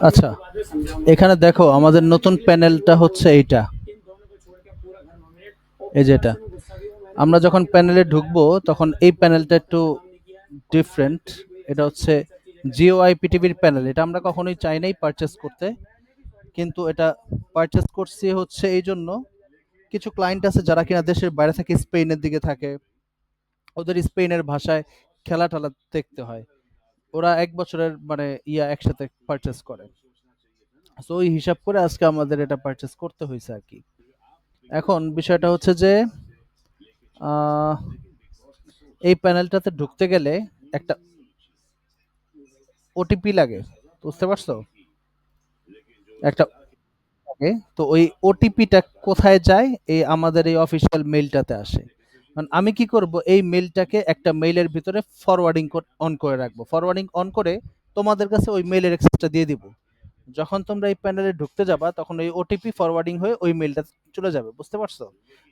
আচ্ছা, এখানে দেখো আমাদের নতুন প্যানেলটা হচ্ছে এইটা, এই যেটা আমরা যখন প্যানেলে ঢুকবো তখন এই প্যানেলটা একটু ডিফারেন্ট। এটা হচ্ছে জিও আইপিটিভির প্যানেল। এটা আমরা কখনোই চাই নাই পারচেস করতে, কিন্তু এটা পারচেস করছি হচ্ছে এই জন্য, কিছু ক্লায়েন্ট আছে যারা কিনা দেশের বাইরে থেকে, স্পেনের দিকে থাকে, ওদের স্পেনের ভাষায় খেলা টেলা দেখতে হয়, ওরা এক বছরের মানে একসাথে পারচেস করে। সো ওই হিসাব করে আজকে আমাদের এটা পারচেস করতে হয়েছে আর কি। এখন বিষয়টা হচ্ছে যে আহ, এই প্যানেলটাতে ঢুকতে গেলে একটা ওটিপি লাগে, বুঝতে পারছো? একটা লাগে, তো ওই ওটিপিটা কোথায় যায়? এই আমাদের এই অফিসিয়াল মেইলটাতে আসে। কারণ আমি কি করব, এই মেইলটাকে একটা মেইলের ভিতরে ফরওয়ার্ডিং অন করে রাখবো, ফরওয়ার্ডিং অন করে তোমাদের কাছে ওই মেইলের অ্যাক্সেসটা দিয়ে দিব। যখন তোমরা এই প্যানেলে ঢুকতে যাবা তখন ওই ওটিপি ফরওয়ার্ডিং হয়ে ওই মেইলটা চলে যাবে, বুঝতে পারছো?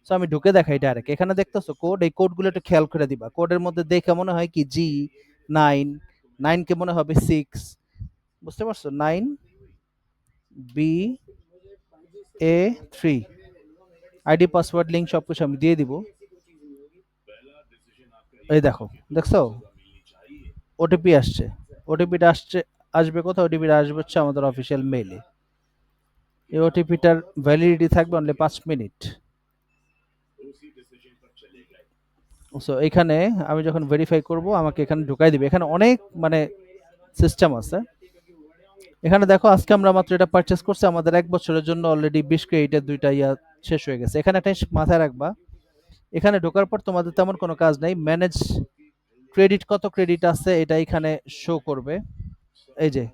সো আমি ঢুকে দেখাই ডাইরেক্ট, এখানে দেখতেছো কোড, এই কোডগুলো একটু খেয়াল করে দিবা। কোডের মধ্যে দেখে মনে হয় কি G9, 9 কে মনে হবে 6, বুঝতে পারছো? 9BA3, আইডি পাসওয়ার্ড লিংক সবকিছু আমি দিয়ে দিব। এই দেখো, দেখছো ওটিপি আসছে। ওটিপিটা আসবে কোথায়? ওটিপিটা আসবে হচ্ছে আমাদের অফিসিয়াল মেইলে। এই ওটিপিটার ভ্যালিডিটি থাকবে অনলি 5 মিনিট। সো এখানে আমি যখন ভেরিফাই করব আমাকে এখানে ঢুকাই দিবে। এখানে অনেক মানে সিস্টেম আছে। এখানে দেখো আজকে আমরা মাত্র এটা পারচেস করছি, আমাদের 1 বছরের জন্য অলরেডি 20 ক্রেডিটের 2টা শেষ হয়ে গেছে। এখানে একটা মাথায় রাখবা, এখানে ঢোকার পর তোমাদের তেমন কোনো কাজ নাই। ম্যানেজ ক্রেডিট, কত ক্রেডিট আছে এটা এখানে শো করবে। এই যে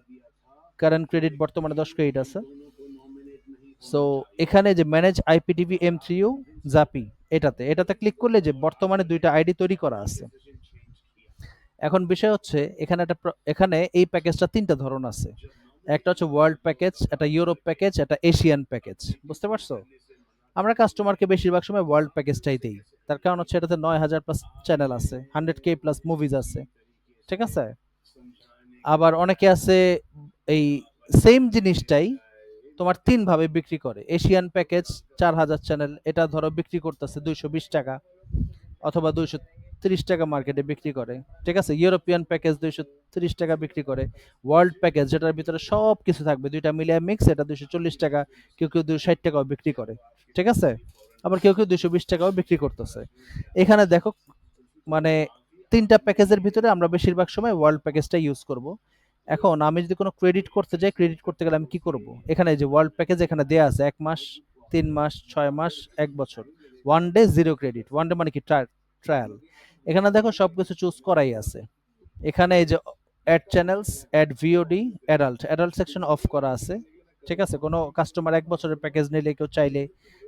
কারেন্ট ক্রেডিট বর্তমানে 10 ক্রেডিট আছে। সো এখানে যে ম্যানেজ আইপিটিভি M3U জাপি, এটাতে ক্লিক করলে যে বর্তমানে 2টা আইডি তৈরি করা আছে। এখন বিষয় হচ্ছে এখানে এখানে এই প্যাকেজটা 3টা ধরন আছে। একটা হচ্ছে ওয়ার্ল্ড প্যাকেজ, একটা ইউরোপ প্যাকেজ, একটা এশিয়ান প্যাকেজ, বুঝতে পারছো? আমরা কাস্টমারকে বেশিরভাগ সময় ওয়ার্ল্ড প্যাকেজটাই দিই। তার কারণ হচ্ছে এটাতে 9,000+ চ্যানেল আছে, 100K+ মুভিজ আছে, ঠিক আছে? আবার অনেকে আছে এই সেম জিনিসটাই তোমার 3 ভাবে বিক্রি করে। এশিয়ান প্যাকেজ 4,000 চ্যানেল, এটা ধরো বিক্রি করতেছে 220 টাকা অথবা 230 টাকা মার্কেটে বিক্রি করে, ঠিক আছে? ইউরোপিয়ান প্যাকেজ 230 টাকা বিক্রি করে। ওয়ার্ল্ড প্যাকেজ যেটার ভিতরে সব কিছু থাকবে, 2টা মিলিয়ে মিক্স, এটা 240 টাকা, কেউ কেউ 260 টাকাও বিক্রি করে, ঠিক আছে? আবার কেউ কেউ 220 টাকাও বিক্রি করতেছে। এখানে দেখো মানে 3টা প্যাকেজের ভিতরে আমরা বেশিরভাগ সময় ওয়ার্ল্ড প্যাকেজটা ইউজ করব। এখন আমি যদি কোনো ক্রেডিট করতে যাই, ক্রেডিট করতে গেলে আমি কি করব? এখানে যে ওয়ার্ল্ড প্যাকেজ এখানে দেয়া আছে 1 মাস, 3 মাস, 6 মাস, 1 বছর। 1 ডে 0 ক্রেডিট, 1 ডে মানে কি ট্রায়াল। এখানে দেখো সবকিছু চুজ করাই আছে। এখানে এই যে add channels, add VOD, adult section off করা আছে, ঠিক আছে? কোনো কাস্টমার 1 বছরের প্যাকেজ নিলে কেউ চাইলে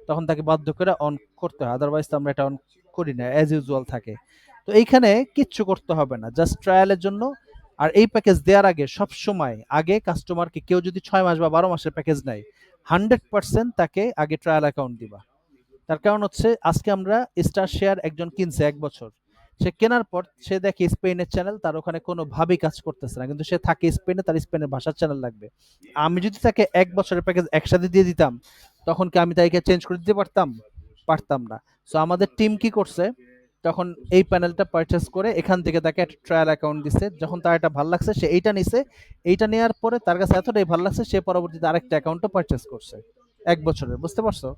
তখন তাকে বাধ্য করে অন করতে হয়, আদারওয়াইজ আমরা এটা অন করি না, অ্যাজ ইউজুয়াল থাকে। তো এইখানে কিচ্ছু করতে হবে না, জাস্ট ট্রায়ালের জন্য। আর এই প্যাকেজ দেওয়ার আগে সব সময় আগে কাস্টমারকে, কেউ যদি 6 মাস বা 12 মাসের প্যাকেজ নেয়, 100% তাকে আগে ট্রায়াল অ্যাকাউন্ট দিবা। তার কারণ হচ্ছে আজকে আমরা স্টার শেয়ার একজন কিনছে 1 বছর, সে কেনার পর সে দেখে স্পেনের চ্যানেল তার ওখানে কোনোভাবেই কাজ করতেছে না, কিন্তু সে থাকে স্পেনে, তার স্পেনের ভাষার চ্যানেল লাগবে। আমি যদি তাকে 1 বছরের প্যাকেজ একসাথে দিয়ে দিতাম, তখন কি আমি তাকে চেঞ্জ করে দিতে পারতাম? পারতাম না। সো আমাদের টিম কি করছে, তখন এই প্যানেলটা পারচেস করে এখান থেকে তাকে একটা ট্রায়াল অ্যাকাউন্ট দিচ্ছে। যখন তার এটা ভালো লাগছে সে এইটা নিছে, এইটা নেওয়ার পরে তার কাছে এতটাই ভালো লাগছে সে পরবর্তীতে আরেকটা অ্যাকাউন্টও পারচেস করছে 1 বছরের, বুঝতে পারছো?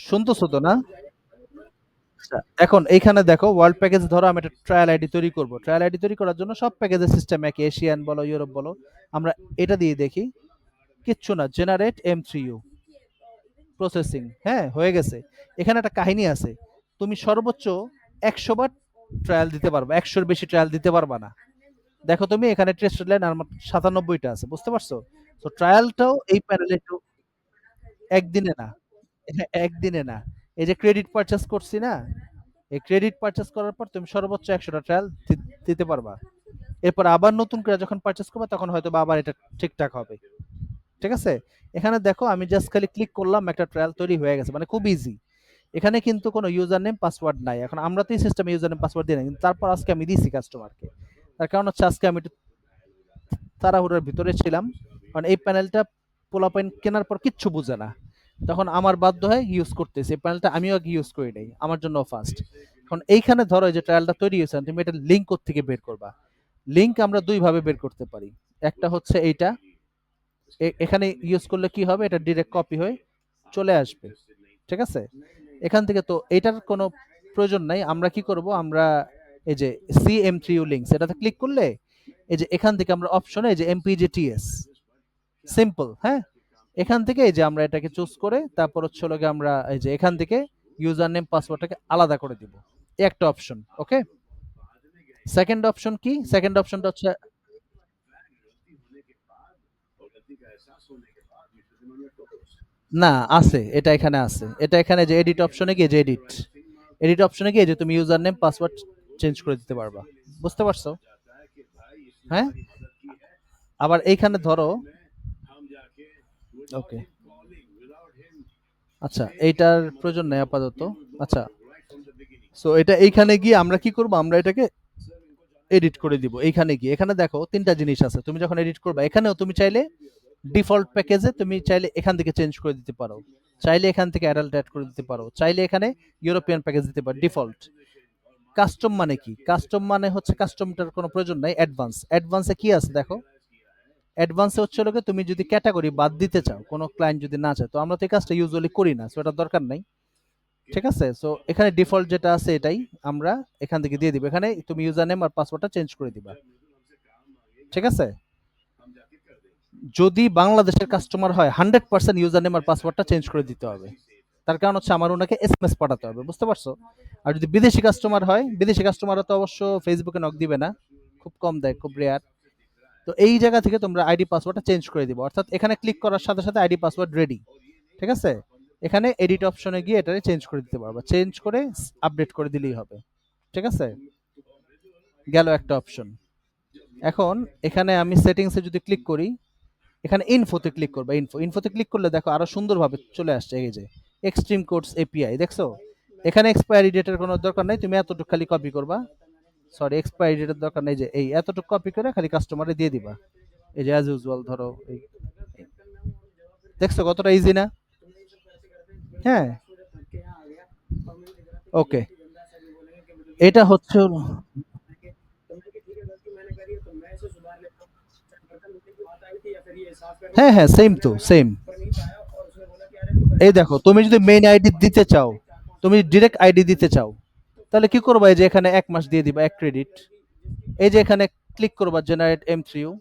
শুনতেছো তো না? আচ্ছা, এখন এইখানে দেখো ওয়ার্ল্ড প্যাকেজ, ধরো আমি একটা ট্রায়াল আইডি তৈরি করব। ট্রায়াল আইডি তৈরি করার জন্য সব প্যাকেজের সিস্টেম একই, এশিয়ান বলো ইউরোপ বলো। আমরা এটা দিয়ে দেখি, কিচ্ছু না, জেনারেট M3U, প্রসেসিং, হ্যাঁ হয়ে গেছে। এখানে একটা কাহিনী আছে, তুমি সর্বোচ্চ 100 বার ট্রায়াল দিতে পারবা, 100-এর বেশি ট্রায়াল দিতে পারবা না। দেখো তুমি এখানে টেস্ট লাইন আর 97টা আছে, বুঝতে পারছো? তো ট্রায়ালটাও এই প্যানেলে একটু, একদিনে না, হ্যাঁ, একদিনে না। এই যে ক্রেডিট পারচেস করছি না, এই ক্রেডিট পারচেস করার পর তুমি সর্বোচ্চ 100টা ট্রায়াল দিতে পারবা। এরপর আবার নতুন করে যখন পারচেস করবে তখন হয়তো বা আবার এটা ঠিকঠাক হবে, ঠিক আছে? এখানে দেখো আমি জাস্ট খালি ক্লিক করলাম, একটা ট্রায়াল তৈরি হয়ে গেছে, মানে খুব ইজি। এখানে কিন্তু কোনো ইউজার নেম পাসওয়ার্ড নাই। এখন আমরা তো এই সিস্টেমে ইউজার নেম পাসওয়ার্ড দিই না, কিন্তু তারপর আজকে আমি দিছি কাস্টমারকে। তার কারণ হচ্ছে আজকে আমি একটু তাড়াহুড়োর ভিতরে ছিলাম, কারণ এই প্যানেলটা পোলাপাইন কেনার পর কিচ্ছু বুঝে না, তখন আমার বাধ্য হয়ে ইউজ করতেছি। এই প্যানেলটা আমিও আগে ইউজ করি নাই, আমার জন্য ফার্স্ট। এখন এইখানে ধরো এই যে ট্রায়ালটা তৈরি হয়েছে, তুমি এটা লিঙ্ক থেকে বের করবা। লিঙ্ক আমরা দুই ভাবে বের করতে পারি। একটা হচ্ছে এইটা, এখানে ইউজ করলে কি হবে, এটা ডিরেক্ট কপি হয়ে চলে আসবে, ঠিক আছে। এখান থেকে তো এটার কোনো প্রয়োজন নাই, আমরা কি করব, আমরা এই যে CM3U লিঙ্কস এটাতে ক্লিক করলে এই যে এখান থেকে আমরা অপশনে এই যে MPGTS সিম্পল, হ্যাঁ, এখান থেকে এই যে আমরা এটাকে চুজ করে তারপর হচ্ছে লগে আমরা এই যে এখান থেকে ইউজার নেম পাসওয়ার্ডটাকে আলাদা করে দিব। এই একটা অপশন, ওকে। সেকেন্ড অপশন কি, সেকেন্ড অপশনটা হচ্ছে, না আছে, এটা এখানে আছে, এটা এখানে যে এডিট অপশনে গিয়ে যে এডিট এডিট অপশনে গিয়ে যে তুমি ইউজার নেম পাসওয়ার্ড চেঞ্জ করে দিতে পারবা। বুঝতে পারছো? হ্যাঁ, আবার এইখানে ধরো, ওকে, আচ্ছা এইটার প্রয়োজন নেই আপাতত। আচ্ছা, সো এটা এইখানে গিয়ে আমরা কি করব, আমরা এটাকে এডিট করে দিব। এইখানে গিয়ে এখানে দেখো তিনটা জিনিস আছে, তুমি যখন এডিট করবা এখানেও তুমি চাইলে ডিফল্ট প্যাকেজে তুমি চাইলে এখান থেকে চেঞ্জ করে দিতে পারো, চাইলে এখান থেকে অ্যাডাল্ট অ্যাড করে দিতে পারো, চাইলে এখানে ইউরোপিয়ান প্যাকেজ দিতে পারো ডিফল্ট। কাস্টম মানে কি, কাস্টম মানে হচ্ছে কাস্টমটার কোনো প্রয়োজন নাই, অ্যাডভান্স। অ্যাডভান্সে কি আছে দেখো, অ্যাডভান্সে হচ্ছে লোকে তুমি যদি ক্যাটাগরি বাদ দিতে চাও, কোনো ক্লায়েন্ট যদি না চায়, তো আমরা তো এই কাজটা ইউজুয়ালি করি না, সো এটা দরকার নাই, ঠিক আছে। সো এখানে ডিফল্ট যেটা আছে এটাই আমরা এখান থেকে দিয়ে দিব, এখানে তুমি ইউজার নেম আর পাসওয়ার্ডটা চেঞ্জ করে দিবা, ঠিক আছে। যদি বাংলাদেশের কাস্টমার হয় 100% ইউজার নেম আর পাসওয়ার্ডটা চেঞ্জ করে দিতে হবে। তার কারণ হচ্ছে আমার ওনাকে SMS পাঠাতে হবে, বুঝতে পারছো? আর যদি বিদেশি কাস্টমার হয়, বিদেশি কাস্টমাররা তো অবশ্য ফেসবুকে নক দিবে না, খুব কম দেয়, খুব রেয়ার। তো এই জায়গা থেকে তোমরা আইডি পাসওয়ার্ডটা চেঞ্জ করে দিবে, অর্থাৎ এখানে ক্লিক করার সাথে সাথে আইডি পাসওয়ার্ড রেডি, ঠিক আছে। এখানে এডিট অপশনে গিয়ে এটারে চেঞ্জ করে দিতে পারবা, চেঞ্জ করে আপডেট করে দিলেই হবে, ঠিক আছে। গেল একটা অপশন। এখন এখানে আমি সেটিংসে যদি ক্লিক করি, এখানে ইনফোতে ক্লিক করবা, ইনফোতে ক্লিক করলে দেখো আরো সুন্দরভাবে চলে আসছে এই যে এক্সট্রিম কোডস এপিআই, দেখছো? এখানে এক্সপায়ারি ডেটের কোনো দরকার নাই, তুমি এতটুকু খালি কপি করবা, সরি এক্সপায়ারি ডেটের দরকার নেই, যে এই এতটুকু কপি করে খালি কাস্টমারে দিয়ে দিবা। এই যে অ্যাজ ইউজুয়াল ধরো এই, দেখছো কতটা ইজি না? হ্যাঁ, ওকে, এটা হচ্ছে, হ্যাঁ হ্যাঁ সেম তো সেম। এই দেখো তুমি যদি মেইন আইডি দিতে চাও, তুমি ডিরেক্ট আইডি দিতে চাও, তাহলে কি করবা, এই যে এখানে 1 মাস দিয়ে দিবা, 1 ক্রেডিট। এই যে এখানে ক্লিক করবা জেনারেট M3U,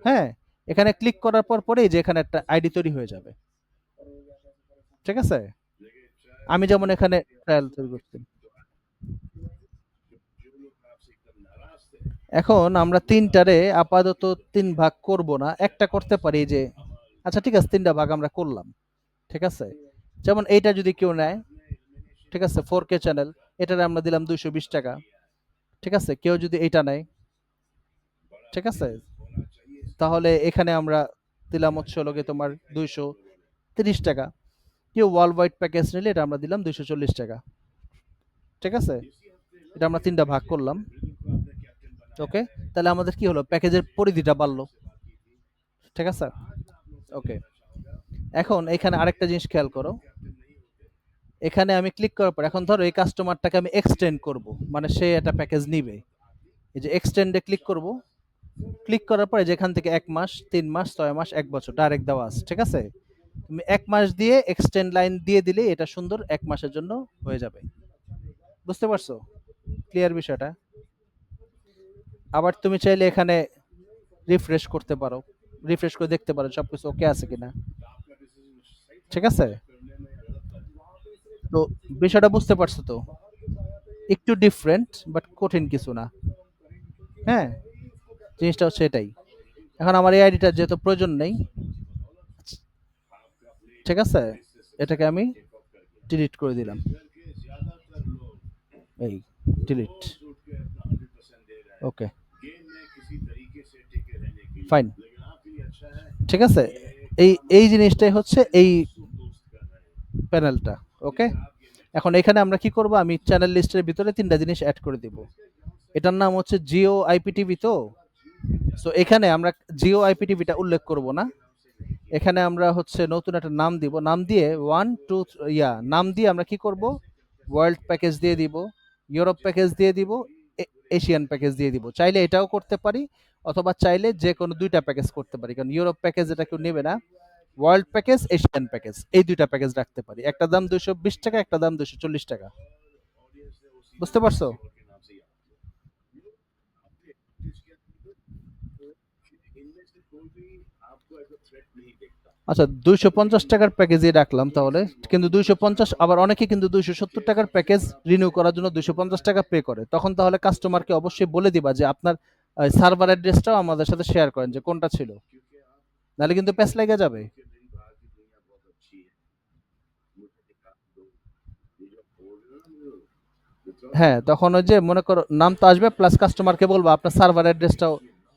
হ্যাঁ, এখানে ক্লিক করার পর পরেই যে এখানে একটা আইডি তৈরি হয়ে যাবে, ঠিক আছে। আমি যেমন এখানে ট্রায়াল তৈরি করছি। এখন আমরা তিনটারে আপাতত তিন ভাগ করব না, একটা করতে পারি যে, আচ্ছা ঠিক আছে তিনটা ভাগ আমরা করলাম, ঠিক আছে। যেমন এইটা যদি কেউ নেয়, ঠিক আছে, 4K চ্যানেল, এটারে আমরা দিলাম 220 টাকা, ঠিক আছে। কেউ যদি এইটা নেয়, ঠিক আছে, তাহলে এখানে আমরা দিলাম হচ্ছে হলো গিয়ে তোমার 230 টাকা। কেউ ওয়ার্ল্ড ওয়াইড প্যাকেজ নিলে এটা আমরা দিলাম 240 টাকা, ঠিক আছে। এটা আমরা তিনটা ভাগ করলাম, ওকে। তাহলে আমাদের কি হলো, প্যাকেজের পরিধিটা বাড়লো, ঠিক আছে, ওকে। এখন এখানে আরেকটা জিনিস খেয়াল করো, এখানে আমি ক্লিক করার পর এখন ধরো এই কাস্টমারটাকে আমি এক্সটেন্ড করব, মানে সে একটা প্যাকেজ নিবে, এই যে এক্সটেন্ডে ক্লিক করব, ক্লিক করার পরে যেখান থেকে 1 মাস, 3 মাস, 6 মাস, 1 বছর ডাইরেক্ট দেওয়া আছে, ঠিক আছে। তুমি 1 মাস দিয়ে এক্সটেন্ড লাইন দিয়ে দিলে এটা সুন্দর 1 মাসের জন্য হয়ে যাবে, বুঝতে পারছো ক্লিয়ার বিষয়টা? আবার তুমি চাইলে এখানে রিফ্রেশ করতে পারো, রিফ্রেশ করে দেখতে পারো সবকিছু ওকে আছে কিনা, ঠিক আছে। তো বিষয়টা বুঝতে পারছো তো? একটু ডিফারেন্ট বাট কঠিন কিছু না, হ্যাঁ, জিনিসটা হচ্ছে এটাই। এখন আমার এই আইডিটার যেহেতু প্রয়োজন নেই, ঠিক আছে, এটাকে আমি ডিলিট করে দিলাম, এই ডিলিট, ওকে, ফাইন, ঠিক আছে। এই এই জিনিসটাই হচ্ছে এই প্যানেলটা, ওকে। এখন এখানে আমরা কি করব, আমি চ্যানেল লিস্টের ভিতরে ৩ টা জিনিস এড করে দিব। এটার নাম হচ্ছে জিও আইপিটিভি তো। সো এখানে আমরা জিও আইপিটিভিটা উল্লেখ করব না। এখানে আমরা হচ্ছে নতুন একটা নাম দিব। নাম দিয়ে 1 2 নাম দিয়ে আমরা কি করব? ওয়ার্ল্ড প্যাকেজ দিয়ে দিব, ইউরোপ প্যাকেজ দিয়ে দিব, এশিয়ান প্যাকেজ দিয়ে দিব। চাইলে এটাও করতে পারি অথবা চাইলে যেকোনো ২ টা প্যাকেজ করতে পারি। কারণ ইউরোপ প্যাকেজ এটা কেউ নেবে না। ওয়ার্ল্ড প্যাকেজ, এশিয়ান প্যাকেজ এই ২ টা প্যাকেজ রাখতে পারি। একটা দাম ৳২২০, একটা দাম ৳২৪০। বুঝতে পারছো? আচ্ছা, ৳২৫০ প্যাকেজই রাখলাম তাহলে। কিন্তু ২৫০ আবার অনেকে কিন্তু ৳২৭০ প্যাকেজ রিনিউ করার জন্য ৳২৫০ পে করে। তখন তাহলে কাস্টমারকে অবশ্যই বলে দিবা যে আপনার সার্ভার অ্যাড্রেসটাও আমাদের সাথে শেয়ার করেন যে কোনটা ছিল। নাহলে কিন্তু প্যাচ লেগে যাবে। হ্যাঁ, তখন ওই যে মনে করো নাম তো আসবে প্লাস কাস্টমারকে বলবা আপনার সার্ভার অ্যাড্রেসটাও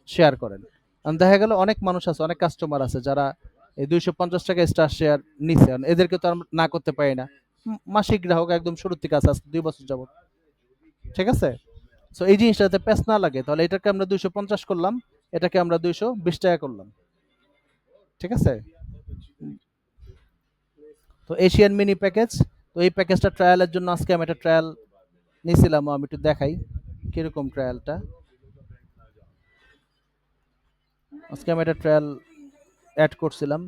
শেয়ার করেন। কারণ দেখা গেল অনেক মানুষ আছে, অনেক কাস্টমার আছে যারা এই ৳২৫০ স্টার শেয়ার নিছে। এদেরকে তো আর না করতে পারি না। মাসিক গ্রাহক একদম শুরুর থেকে আছে আজকে ২ বছর যাবত। ঠিক আছে? সো এই জিনিসটা যাতে প্যাচ না লাগে তাহলে এটাকে আমরা ২৫০ করলাম, এটাকে আমরা ৳২২০ করলাম। ঠিক আছে? তো এশিয়ান মিনি প্যাকেজ, তো এই প্যাকেজটা ট্রায়ালের জন্য আজকে আমি একটা ট্রায়াল নিছিলাম, আমি একটু দেখাই কিরকম ট্রায়ালটা। আজকে আমি একটা ট্রায়াল অ্যাড করছিলাম।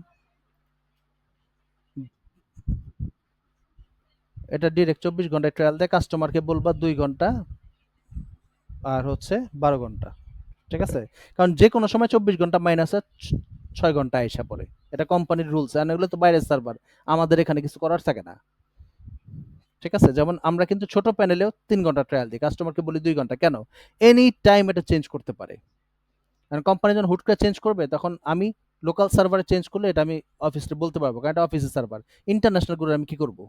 এটা ডিরেক্ট ২৪ ঘন্টায় ট্রায়াল দেয়, কাস্টমারকে বলবা ২ ঘন্টা আর হচ্ছে ১২ ঘন্টা। ঠিক আছে? কারণ যে কোনো সময় ২৪ ঘন্টা মাইনাসে ৬ ঘন্টা আইসা পড়ে। এটা কোম্পানির রুলস। আর এগুলো তো বাইরের সার্ভার। আমাদের এখানে কিছু করার থাকে না। ঠিক আছে? যেমন আমরা কিন্তু ছোট প্যানেলেও ৩ ঘন্টা ট্রায়াল দিই। কাস্টমারকে বলি ২ ঘন্টা। কেন? এনি টাইম এটা চেঞ্জ করতে পারে। কারণ কোম্পানি যখন হুট করে চেঞ্জ করবে তখন আমি লোকাল সার্ভারে চেঞ্জ করলে এটা আমি অফিসে বলতে পারবো। কারণ এটা অফিসের সার্ভার। ইন্টারন্যাশনাল করে আমি কি করব?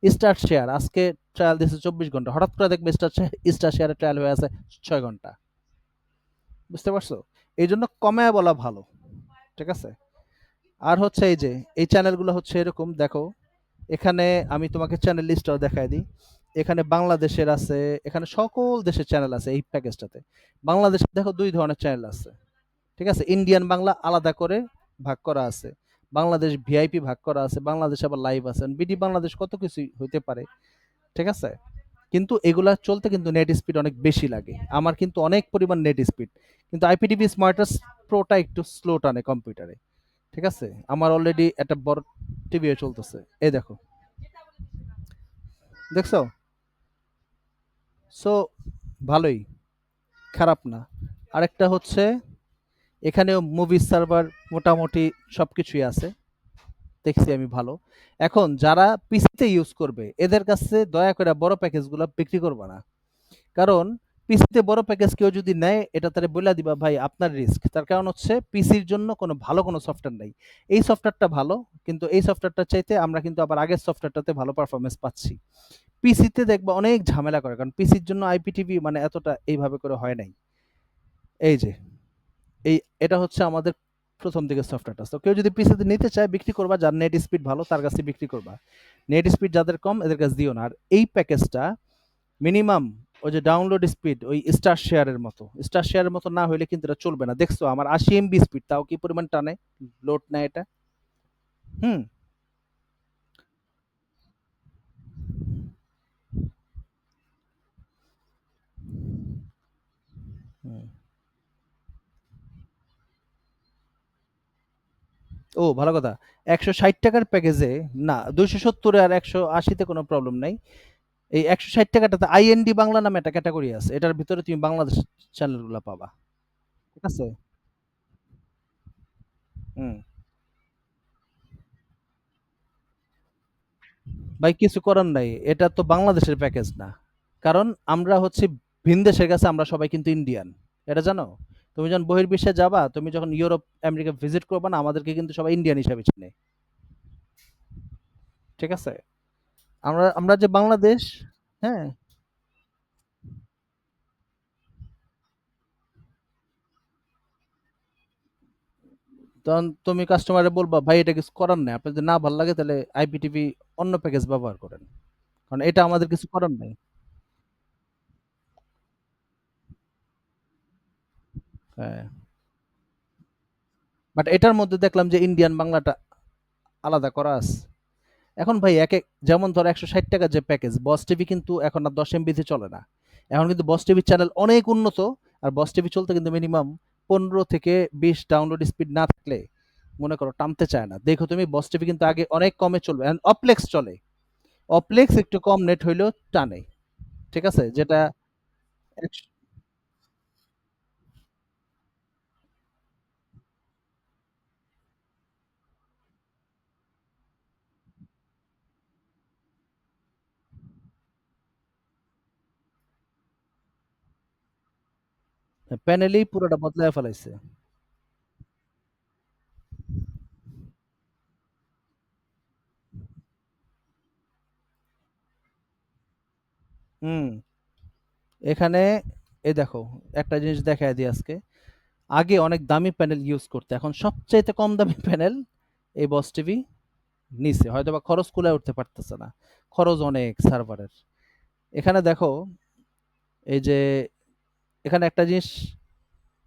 স্টার শেয়ার আজকে ট্রায়াল দিয়েছে ২৪ ঘন্টা। হঠাৎ করে দেখবে স্টার শেয়ারের ট্রায়াল হয়ে আছে ৬ ঘন্টা। বুঝতে পারছো? এইজন্য কমায়া বলা ভালো। ঠিক আছে? আর হচ্ছে এই যে এই চ্যানেলগুলো হচ্ছে এরকম দেখো, এখানে আমি তোমাকে চ্যানেল লিস্টটাও দেখায় দিই। এখানে বাংলাদেশের আছে, এখানে সকল দেশের চ্যানেল আছে এই প্যাকেজটাতে। বাংলাদেশে দেখো ২ ধরনের চ্যানেল আছে। ঠিক আছে? ইন্ডিয়ান বাংলা আলাদা করে ভাগ করা আছে। বাংলাদেশ ভিআইপি ভাগ করা আছে। বাংলাদেশে আবার লাইভ আছে। বিডি বাংলাদেশ কত কিছুই হইতে পারে। ঠিক আছে? কিন্তু এগুলা চলতে কিন্তু নেট স্পিড অনেক বেশি লাগে। আমার কিন্তু অনেক পরিমাণ নেট স্পিড। কিন্তু আইপিটিভি স্মার্টাস প্রোটা একটু স্লো টানে কম্পিউটারে। ঠিক আছে? আমার অলরেডি একটা বড় টিভিও চলতেছে। এই দেখো। দেখছো? সো ভালোই, খারাপ না। আরেকটা হচ্ছে এখানেও মুভি সার্ভার মোটামুটি সবকিছুই আছে। দেখছি আমি ভালো। এখন যারা পিসিতে ইউজ করবে এদের কাছে দয়া করে বড় প্যাকেজগুলো বিক্রি করবা না। কারণ পিসিতে বড় প্যাকেজ কেউ যদি নেয় এটা তারে বইলা দিবা ভাই আপনার রিস্ক। তার কারণ হচ্ছে পিসির জন্য কোনো সফটওয়্যার নাই। এই সফটওয়্যারটা ভালো, কিন্তু এই সফটওয়্যারটার চাইতে আমরা কিন্তু আবার আগের সফটওয়্যারটাতে ভালো পারফরম্যান্স পাচ্ছি। পিসিতে দেখবা অনেক ঝামেলা করে, কারণ পিসির জন্য আইপিটিভি মানে এতটা এইভাবে করে হয় নাই। এই যে এই এটা হচ্ছে আমাদের প্রথম দিকের সফটওয়্যারটা। তো কেউ যদি পিসিতে নিতে চায় বিক্রি করবা, যার নেট স্পিড ভালো তার কাছে বিক্রি করবা। নেট স্পিড যাদের কম এদের কাছে দিও না। আর এই প্যাকেজটা মিনিমাম ওই যে ডাউনলোড স্পিড ওই স্টার শেয়ারের মতো। স্টার শেয়ারের মতো না হইলে কিন্তু এটা চলবে না। দেখছো আমার ৮০ এমবি স্পিড, তাও কি পরিমাণ টানে, লোড নেয় এটা। হুম। হুম। ও ভালো কথা। ৳১৬০ প্যাকেজে না, ২৭০ আর ১৮০ তে কোনো প্রবলেম নাই। এই ৳১৬০ আইএনডি বাংলা নামে একটা ক্যাটেগরি আছে। এটার ভিতরে তুমি বাংলাদেশ চ্যানেলগুলা পাবা। ঠিক আছে? হুম। ভাই কিছু করার নাই। এটা তো বাংলাদেশের প্যাকেজ না। কারণ আমরা হচ্ছে ভিনদেশের কাছে আমরা সবাই কিন্তু ইন্ডিয়ান। এটা জানো? তুমি যখন বহির্বিশ্বে যাবা, তুমি যখন ইউরোপ, আমেরিকা ভিজিট করবা না, আমাদেরকে কিন্তু সবাই ইন্ডিয়ান হিসাবে চিনে। ঠিক আছে? আমরা আমরা যে বাংলাদেশ, হ্যাঁ, তখন তুমি কাস্টমারে বলবা, "ভাই এটা কিছু করার নাই। আপনার যদি না ভাল লাগে তাহলে আইপিটিভি অন্য প্যাকেজ ব্যবহার করেন।" কারণ এটা আমাদের কিছু করার নাই। হ্যাঁ, বাট এটার মধ্যে দেখলাম যে ইন্ডিয়ান বাংলাটা আলাদা করা আছে। এখন ভাই একেক, যেমন ধরো ৳১৬০ যে প্যাকেজ, বস টিভি কিন্তু এখন আর ১০ এমবিতে চলে না। এখন কিন্তু বস টিভির চ্যানেল অনেক উন্নত। আর বস টিভি চলতে কিন্তু মিনিমাম ১৫ থেকে ২০ ডাউনলোড স্পিড না থাকলে মনে করো টানতে চায় না। দেখো তুমি বস টিভি কিন্তু আগে অনেক কমে চলবে। এখন অপলেক্স চলে। অপলেক্স একটু কম নেট হইলেও টানে। ঠিক আছে? যেটা একশ প্যানেলেই পুরোটা বদলায় ফেলাইছে। হুম। এখানে এই দেখো, একটা জিনিস দেখায় দিই আজকে। আগে অনেক দামি প্যানেল ইউজ করতো। এখন সবচাইতে কম দামি প্যানেল এই বস টিভি নিছে। হয়তোবা খরচ কুলায় উঠতে পারতেছে না। খরচ অনেক সার্ভারের। এখানে দেখো, এই যে এখানে একটা জিনিস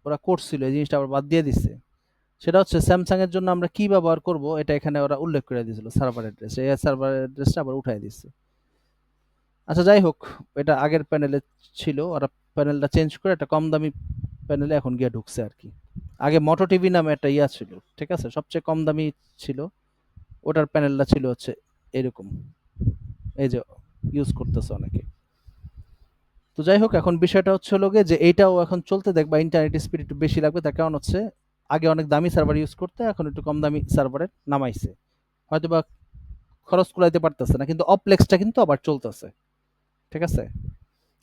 ওরা করছিল, এই জিনিসটা আবার বাদ দিয়ে দিছে। সেটা হচ্ছে স্যামসাং এর জন্য আমরা কি ব্যবহার করব এটা এখানে ওরা উল্লেখ করে দিয়েছিল সার্ভার অ্যাড্রেস। এই সার্ভার অ্যাড্রেসটা আবার উঠায় দিচ্ছে। আচ্ছা যাই হোক, এটা আগের প্যানেলে ছিল। ওরা প্যানেলটা চেঞ্জ করে একটা কম দামি প্যানেলে এখন গিয়ে ঢুকছে আরকি। আগে মোটো টিভি নামে একটা ইয়া ছিল। ঠিক আছে? সবচেয়ে কম দামি ছিল। ওটার প্যানেলটা ছিল হচ্ছে এরকম। এই যে ইউজ করতেছে অনেকে। তো যাই হোক, এখন বিষয়টা হচ্ছে হলো গিয়ে যে এইটাও এখন চলতে দেখবা ইন্টারনেট স্পিড একটু বেশি লাগবে। তার কারণ হচ্ছে আগে অনেক দামি সার্ভার ইউজ করতে, এখন একটু কম দামি সার্ভারে নামাইছে। হয়তোবা খরচ কুলাইতে পারতেছে না, কিন্তু অপলেক্সটা কিন্তু আবার চলতেছে। ঠিক আছে?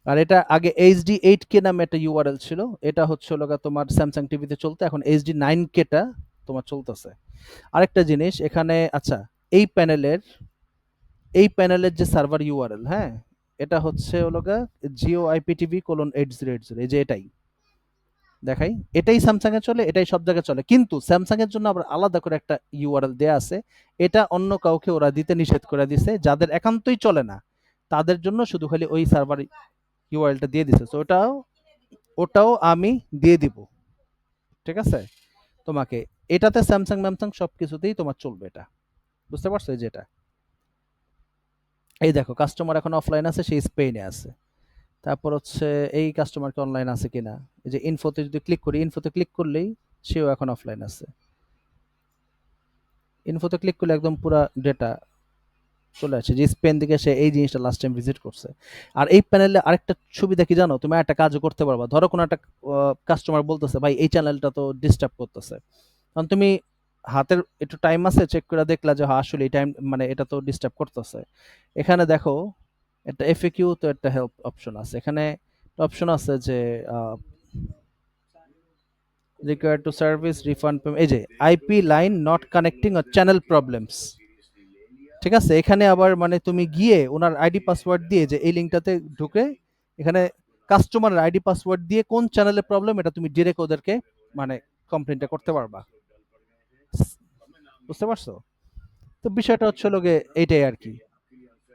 আর এটা আগে এইচডি 8K নামে একটা ইউআরএল ছিল। এটা হচ্ছে হলো গিয়ে তোমার স্যামসাং টিভিতে চলতো। এখন এইচডি 9K টা তোমার চলতেছে। আরেকটা জিনিস এখানে, আচ্ছা, এই প্যানেলের এই প্যানেলের যে সার্ভার ইউআরএল, হ্যাঁ? এটা হচ্ছে হলো গিয়ে GeoIPTV:8080, এই যে এটাই। দেখাই। এটাই স্যামসাং এ চলে, এটাই সব জায়গায় চলে। কিন্তু স্যামসাং এর জন্য আবার আলাদা করে একটা ইউআরএল দেয়া আছে। এটা অন্য কাউকে ওরা দিতে নিষেধ করে দিছে। যাদের একান্তই চলে না, তাদের জন্য শুধু খালি ওই সার্ভার ইউআরএলটা দিয়ে দিছে। সো ওটাও আমি দিয়ে দিব। ঠিক আছে? তোমাকে। এটাতে স্যামসাং সবকিছুতেই তোমার চলবে এটা। বুঝতে পারছো? এই যে এটা। এই দেখো, কাস্টমার এখন অফলাইন আছে, সে স্পেনে আছে। তারপর হচ্ছে এই কাস্টমারকে অনলাইন আছে কিনা। এই যে ইনফোতে যদি ক্লিক করি, ইনফোতে ক্লিক করলেই সেও এখন অফলাইন আছে। ইনফোতে ক্লিক করলে একদম পুরা ডেটা চলে আসে যে স্পেন থেকে সে এই জিনিসটা লাস্ট টাইম ভিজিট করছে। আর এই প্যানেলে আরেকটা সুবিধা কি জানো? তুমি একটা কাজও করতে পারবা। ধরো কোনো একটা কাস্টমার বলতেছে, ভাই এই চ্যানেলটা তো ডিস্টার্ব করতেছে। কারণ তুমি হাতের একটু টাইম আছে, চেক করে দেখলা যে হ্যাঁ আসলে এই টাইম মানে এটা তো ডিস্টার্ব করতেছে। এখানে দেখো, একটা এফএকিউ তো একটা হেল্প অপশন আছে। এখানে অপশন আছে যে রিকোয়ার্ড টু সার্ভিস রিফান্ড, এই যে IP line not connecting or channel problems. ঠিক আছে? এখানে আবার মানে তুমি গিয়ে উনার আইডি পাসওয়ার্ড দিয়ে যে এই লিঙ্কটাতে ঢুকে এখানে কাস্টমারের আইডি পাসওয়ার্ড দিয়ে কোন চ্যানেলের প্রবলেম এটা তুমি ডিরেক্ট ওদেরকে মানে কমপ্লেইনটা করতে পারবা। বুঝতে পারছো? তো বিষয়টা হচ্ছে হলো গিয়ে এইটাই আরকি।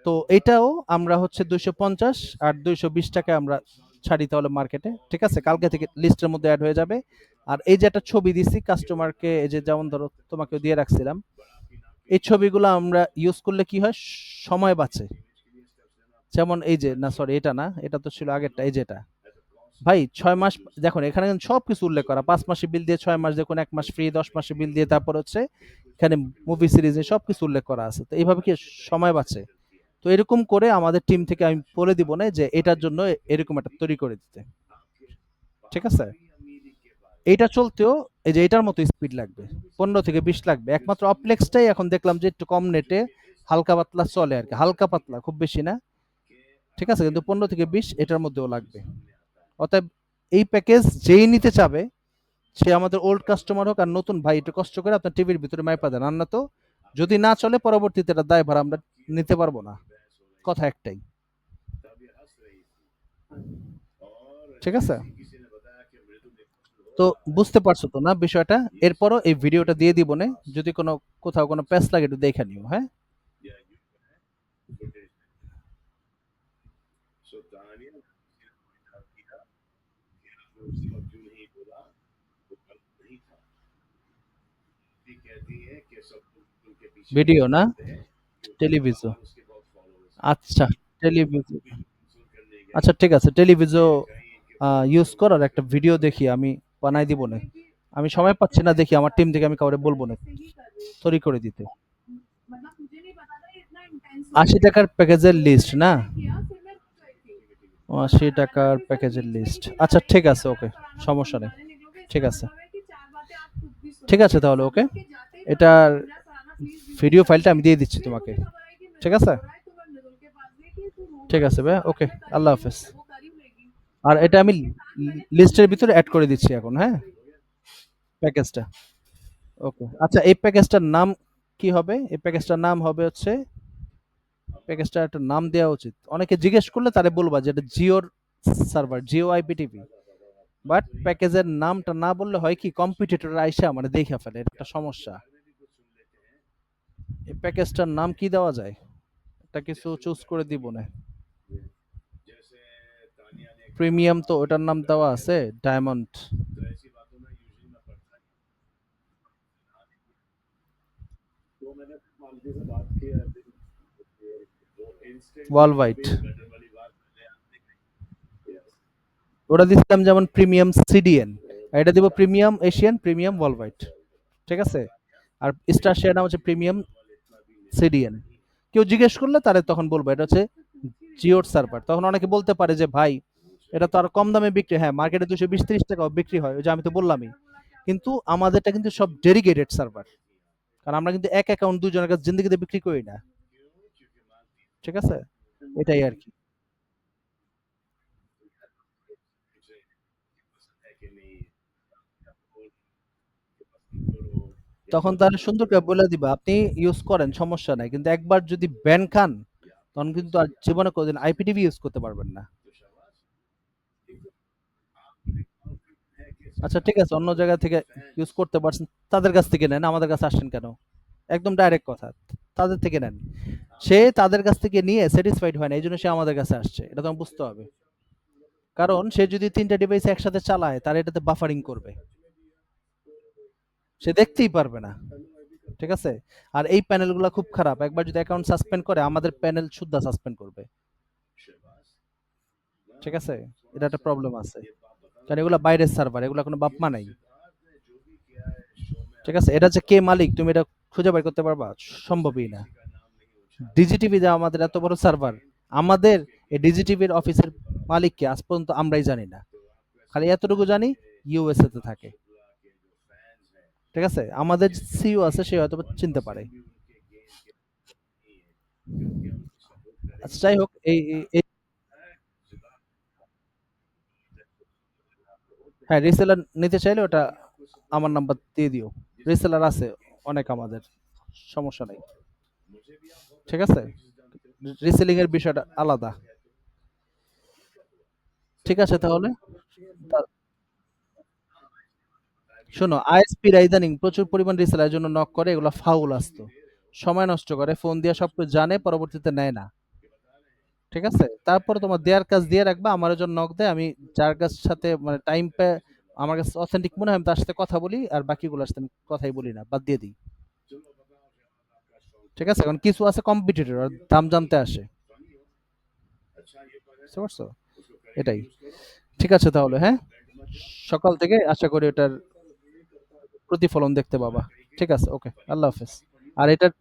তো এইটাও আমরা হচ্ছে ২৫০ আর ৳২২০ আমরা ছাড়ি তাহলে মার্কেটে। ঠিক আছে? কালকে থেকে লিস্টের মধ্যে এড হয়ে যাবে। আর এই যে একটা ছবি দিছি কাস্টমারকে, এই যে যেমন ধরো তোমাকেও দিয়ে রাখছিলাম। এই ছবিগুলো আমরা ইউজ করলে কি হয়? সময় বাঁচে। যেমন এই যে, না সরি এটা না, এটা তো ছিল আগেরটা, এই যে এটা। ভাই ৬ মাস, দেখুন এখানে কিন্তু সবকিছু উল্লেখ করা। ৫ মাসের বিল দিয়ে ৬ মাস দেখুন, ১ মাস ফ্রি, ১০ মাসের বিল দিয়ে তারপর হচ্ছে এখানে মুভি সিরিজ এ সবকিছু উল্লেখ করা আছে। তো এইভাবে কি সময় বাঁচে। তো এরকম করে আমাদের টিম থেকে আমি বলে দিব না যে এটার জন্য এরকম একটা তৈরি করে দিতে। ঠিক আছে? এইটা চলতেও এই যে এটার মতো স্পিড লাগবে। ১৫ থেকে ২০ লাগবে। একমাত্র অপলেক্সটাই এখন দেখলাম যে একটু কম নেটে হালকা পাতলা চলে আরকি। হালকা পাতলা, খুব বেশি না। ঠিক আছে? কিন্তু ১৫ থেকে ২০ এটার মধ্যেও লাগবে। অতএব এই প্যাকেজ যেই নিতে চাবে, সে আমাদের ওল্ড কাস্টমার হোক আর নতুন, ভাই একটু কষ্ট করে আপনার টিভির ভিতরে মাইপা দেন। আর না তো যদি না চলে পরবর্তীতে এটার দায়ভার আমরা নিতে পারবো না। কথা একটাই। ঠিক আছে? তো বুঝতে পারছো তো না বিষয়টা? এরপরও এই ভিডিওটা দিয়ে দিবনে। যদি কোথাও কোনো প্যাচ লাগে একটু দেখে নিও, হ্যাঁ? ভিডিও না? টেলিভিজো। আচ্ছা, টেলিভিজো। আচ্ছা ঠিক আছে। টেলিভিজো ইউজ করার একটা ভিডিও দেখি আমি বানাই দিব নে। আমি সময় পাচ্ছি না দেখি আমার টিম থেকে আমি কাউরে বলব না। তৈরি করে দিতে। ৳৮০ র প্যাকেজের লিস্ট না? ৳৮০ র প্যাকেজের লিস্ট। আচ্ছা ঠিক আছে ওকে। সমস্যা নেই। ঠিক আছে। ঠিক আছে তাহলে ওকে। এটার ভিডিও ফাইলটা আমি দিয়ে দিচ্ছি তোমাকে। ঠিক আছে? ঠিক আছে ভাইয়া ওকে। আল্লাহ হাফেজ। আর এটা আমি লিস্টের ভিতরে এড করে দিচ্ছি এখন, হ্যাঁ? প্যাকেজটা। ওকে। আচ্ছা এই প্যাকেজটার নাম কি হবে? এই প্যাকেজটার নাম হবে হচ্ছে প্যাকেজটার একটা নাম দেওয়া উচিত। অনেকে জিজ্ঞেস করলে তারে বলবা যে এটা জিওর সার্ভার, জিও আইপিটিভি। বাট প্যাকেজের নামটা না বললে হয় কি কম্পিটিটররা আইসা মানে দেইখা ফেলে। এটা একটা সমস্যা। এই প্যাকেজটার নাম কি দেওয়া যায়? একটা কিছু চুজ করে দিব না। প্রিমিয়াম তো ওটার নাম দেওয়া আছে ডায়মন্ড, ওয়াল হোয়াইট। ওটা দিছিলাম যেমন প্রিমিয়াম সিডিএন। এটা দিব প্রিমিয়াম এশিয়ান, প্রিমিয়াম ওয়াল হোয়াইট। ঠিক আছে? আর স্টার শেয়ার নাম হচ্ছে প্রিমিয়াম সিডিএন। কেউ জিজ্ঞেস করলে তারে তখন বলবো এটা হচ্ছে জিওর সার্ভার। তখন অনেকে বলতে পারে যে ভাই এটা তো আর কম দামে বিক্রি, হ্যাঁ মার্কেটে 220-30 টাকা বিক্রি হয়, ওই যে আমি তো বললামই। কিন্তু আমাদেরটা কিন্তু সব ডেডিকেটেড সার্ভার। কারণ আমরা কিন্তু এক অ্যাকাউন্ট দুজনের কাছে জিন্দেগিতে বিক্রি করি না। ঠিক আছে? এটাই আর কি। তখন তাহলে সুন্দর করে বলে দিবা আপনি ইউজ করেন সমস্যা নাই। কিন্তু একবার যদি ব্যান খান তখন কিন্তু আর জীবনে কোনদিন আইপিটিভি ইউজ করতে পারবেন না। আচ্ছা ঠিক আছে অন্য জায়গা থেকে ইউজ করতে পারছেন তাদের কাছ থেকে নেন, আমাদের কাছে আসছেন কেন? একদম ডাইরেক্ট কথা। তাদের থেকে নেন। সে তাদের কাছ থেকে নিয়ে স্যাটিসফাইড হয় না। এইজন্য সে আমাদের কাছে আসছে। এটা তোমাকে বুঝতে হবে। কারণ সে যদি ৩ টা ডিভাইস একসাথে চালায় তার এটাতে বাফারিং করবে। সে দেখতেই পারবে না। ঠিক আছে? আর এই প্যানেলগুলা খুব খারাপ। একবার যদি অ্যাকাউন্ট সাসপেন্ড করে আমাদের প্যানেল সুদ্ধা সাসপেন্ড করবে। ঠিক আছে? এটা একটা প্রবলেম আছে। কারণ এগুলা বাইরের সার্ভার, এগুলা কোনো বাপ মা নাই। ঠিক আছে? এটা যে কে মালিক তুমি এটা খুঁজে বের করতে পারবা? সম্ভবই না। ডিজিটিভি যে আমাদের এত বড় সার্ভার, আমাদের এই ডিজিটিভির অফিসের মালিক কে আজ পর্যন্ত আমরাই জানি না। খালি এতটুকু জানি ইউএসএ তে থাকে। ঠিক আছে? আমাদের সিইও আছে সে হয়তো চিনতে পারে। আচ্ছা যাই হোক হ্যাঁ রিসেলার নিতে চাইলে ওটা আমার নাম্বার দিয়ে দিও। রিসেলার আছে অনেক আমাদের। সমস্যা নাই। ঠিক আছে? রিসেলিং এর বিষয়টা আলাদা। ঠিক আছে তাহলে? তা- শোনো আইএসপিরা ইদানিং প্রচুর পরিমাণ রিসেলার জন্য নক করে, এগুলো ফাউল আসতো। সময় নষ্ট করে, ফোন দিয়ে সবকিছু জানে, পরবর্তীতে নেয় না। ঠিক আছে? তারপরে তোমার দেয়ার কাজ দিয়ে রাখবা, আমার জন্য নক দেয়, আমি যার কাছ সাথে মানে টাইম পে আমার কাছে অথেন্টিক মনে হয় আমি তার সাথে কথা বলি, আর বাকিগুলোর সাথে আমি কথাই বলি না, বাদ দিয়ে দিই। ঠিক আছে? কারণ কিছু আছে কম্পিটিটর দাম জানতে আসে। বুঝতে পারছো? এটাই। ঠিক আছে তাহলে, হ্যাঁ? সকাল থেকে আশা করি এটার প্রতিফলন দেখতে পাবা। ঠিক আছে, ওকে। আল্লাহ হাফেজ। আর এটার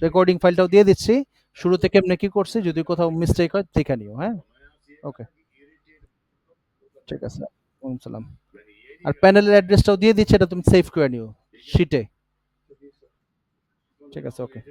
রেকর্ডিং ফাইলটাও দিয়ে দিচ্ছি। শুরুতে কেমনে কি করছি যদি কোথাও মিস্টেক হয় দেখে নিও, হ্যাঁ? ওকে, ঠিক আছে। ওয়ালাইকুম সালাম। আর প্যানেলের অ্যাড্রেসটাও দিয়ে দিচ্ছি, এটা তুমি সেভ করে নিও শিটে। ঠিক আছে, ওকে।